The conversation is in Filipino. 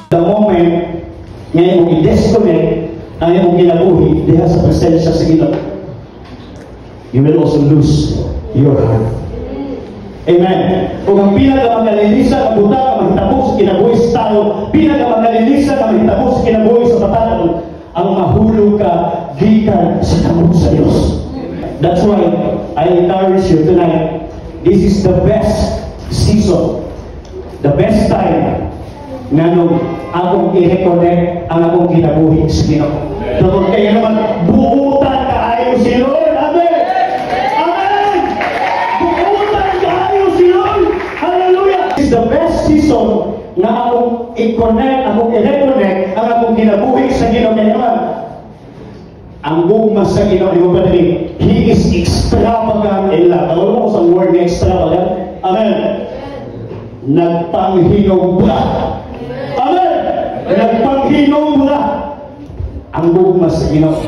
The moment ngayon mong i-disconnect ang iyong kinabuhi diha sa presensya sa Ginoo, you will also lose your heart. Amen. Kung ang pinaka-magalilisa na buta ka mahitabo sa kinabuhi sa tao, pinaka-magalilisa na mahitabo sa kinabuhi sa batang, ang mahulog ka gikan sa tamo sa Diyos. That's why I encourage you tonight. This is the best season, the best time na nung akong i-reconnect ang akong kinabuhi sa Ginoo. Tungkol kayo naman, buutan kaayo si Lord. Amen! Amen! Buutan kaayo si Lord. Hallelujah! This is the best season na akong i-connect, akong i-reconnect ang akong kinabuhi sa Ginoo. Kaya naman, ang gugma sa Ginoo, yung padaling, He is extravagant in love. Alam mo sa word na extravagant? Amen! Nagpanghinog ba? Amen! Nagpanghinog ba? Ang gugma sa Ginoo.